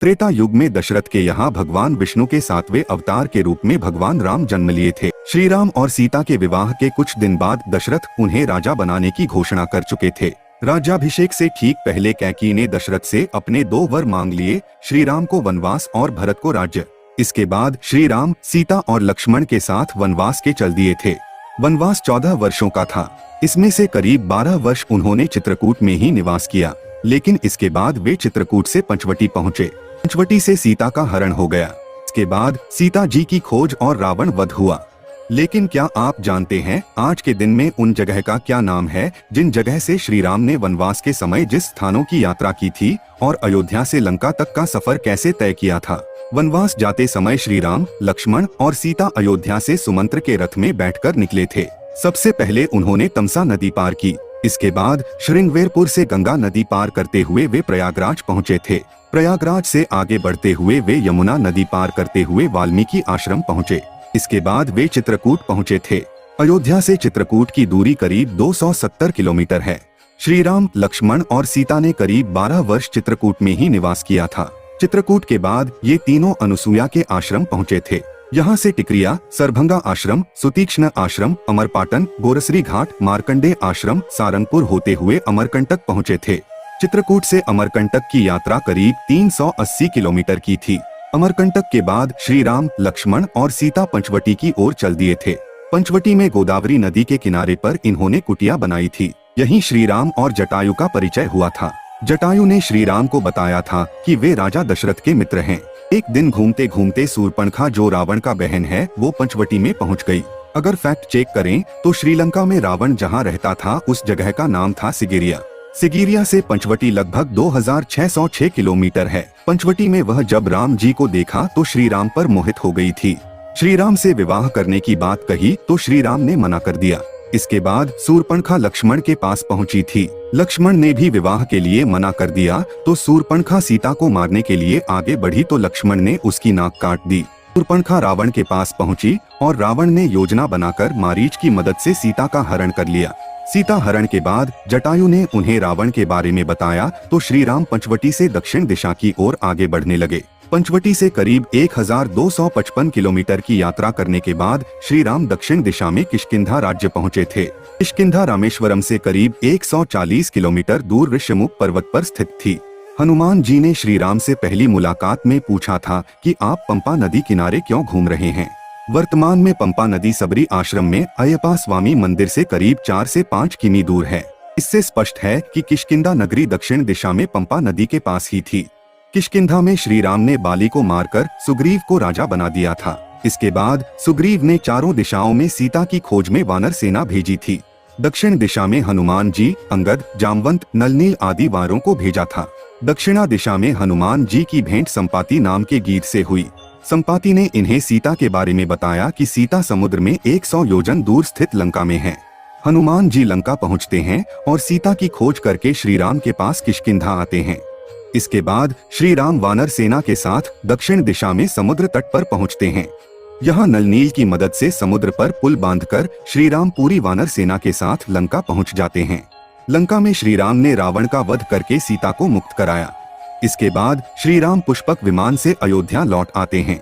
त्रेता युग में दशरथ के यहाँ भगवान विष्णु के 7वें अवतार के रूप में भगवान राम जन्म लिए थे। श्री राम और सीता के विवाह के कुछ दिन बाद दशरथ उन्हें राजा बनाने की घोषणा कर चुके थे। राज्याभिषेक से ठीक पहले कैकेयी ने दशरथ से अपने 2 वर मांग लिए, श्री राम को वनवास और भरत को राज्य। इसके बाद श्री राम, सीता और लक्ष्मण के साथ वनवास के चल दिए थे। वनवास 14 वर्षों का था। इसमें से करीब 12 वर्ष उन्होंने चित्रकूट में ही निवास किया, लेकिन इसके बाद वे चित्रकूट से पंचवटी पहुँचे। पंचवटी से सीता का हरण हो गया। इसके बाद सीता जी की खोज और रावण वध हुआ। लेकिन क्या आप जानते हैं आज के दिन में उन जगह का क्या नाम है जिन जगह से श्री राम ने वनवास के समय जिस स्थानों की यात्रा की थी और अयोध्या से लंका तक का सफर कैसे तय किया था? वनवास जाते समय श्री राम, लक्ष्मण और सीता अयोध्या से सुमंत्र के रथ में बैठकर निकले थे। सबसे पहले उन्होंने तमसा नदी पार की। इसके बाद श्रृंगवेरपुर से गंगा नदी पार करते हुए वे प्रयागराज पहुँचे थे। प्रयागराज से आगे बढ़ते हुए वे यमुना नदी पार करते हुए वाल्मीकि आश्रम पहुँचे। इसके बाद वे चित्रकूट पहुँचे थे। अयोध्या से चित्रकूट की दूरी करीब 270 किलोमीटर है। श्री राम, लक्ष्मण और सीता ने करीब 12 वर्ष चित्रकूट में ही निवास किया था। चित्रकूट के बाद ये तीनों अनुसुईया के आश्रम पहुँचे थे। यहाँ से टिकरिया, सरभंगा आश्रम, सुतीक्ष्ण आश्रम, अमरपाटन, गोरसरी घाट, मार्कंडेय आश्रम, सारंगपुर होते हुए अमरकंटक पहुँचे थे। चित्रकूट से अमरकंटक की यात्रा करीब 380 किलोमीटर की थी। अमरकंटक के बाद श्री राम, लक्ष्मण और सीता पंचवटी की ओर चल दिए थे। पंचवटी में गोदावरी नदी के किनारे पर इन्होंने कुटिया बनाई थी। यहीं श्री राम और जटायु का परिचय हुआ था। जटायु ने श्री राम को बताया था कि वे राजा दशरथ के मित्र हैं। एक दिन घूमते घूमते सूर्पणखा, जो रावण का बहन है, वो पंचवटी में पहुंच गई। अगर फैक्ट चेक करें तो श्रीलंका में रावण जहां रहता था उस जगह का नाम था सिगिरिया। सिगिरिया से पंचवटी लगभग 2606 किलोमीटर है। पंचवटी में वह जब राम जी को देखा तो श्री राम पर मोहित हो गई थी। श्री राम से विवाह करने की बात कही तो श्री राम ने मना कर दिया। इसके बाद सूर्पणखा लक्ष्मण के पास पहुंची थी। लक्ष्मण ने भी विवाह के लिए मना कर दिया तो सूर्पणखा सीता को मारने के लिए आगे बढ़ी तो लक्ष्मण ने उसकी नाक काट दी। सूर्पणखा रावण के पास पहुंची और रावण ने योजना बनाकर मारीच की मदद से सीता का हरण कर लिया। सीता हरण के बाद जटायु ने उन्हें रावण के बारे में बताया तो श्री राम पंचवटी से दक्षिण दिशा की ओर आगे बढ़ने लगे। पंचवटी से करीब 1255 किलोमीटर की यात्रा करने के बाद श्री राम दक्षिण दिशा में किष्किंधा राज्य पहुंचे थे। किष्किंधा रामेश्वरम से करीब 140 किलोमीटर दूर ऋष्यमुख पर्वत पर स्थित थी। हनुमान जी ने श्री राम से पहली मुलाकात में पूछा था कि आप पंपा नदी किनारे क्यों घूम रहे हैं। वर्तमान में पंपा नदी सबरी आश्रम में अयप्पा स्वामी मंदिर से करीब 4 से 5 किमी दूर है। इससे स्पष्ट है कि किष्किंधा नगरी दक्षिण दिशा में पंपा नदी के पास ही थी। किष्किंधा में श्री राम ने बाली को मारकर सुग्रीव को राजा बना दिया था। इसके बाद सुग्रीव ने चारों दिशाओं में सीता की खोज में वानर सेना भेजी थी। दक्षिण दिशा में हनुमान जी, अंगद, जामवंत, नलनील आदि वारों को भेजा था। दक्षिणा दिशा में हनुमान जी की भेंट संपाति नाम के गीत से हुई। संपाति ने इन्हें सीता के बारे में बताया कि सीता समुद्र में 100 योजन दूर स्थित लंका में है। हनुमान जी लंका पहुंचते हैं और सीता की खोज करके श्री राम के पास किष्किंधा आते हैं। इसके बाद श्री राम वानर सेना के साथ दक्षिण दिशा में समुद्र तट पर पहुंचते हैं। यहाँ नलनील की मदद से समुद्र पर पुल बांधकर श्री राम पूरी वानर सेना के साथ लंका पहुंच जाते हैं। लंका में श्री राम ने रावण का वध करके सीता को मुक्त कराया। इसके बाद श्री राम पुष्पक विमान से अयोध्या लौट आते हैं।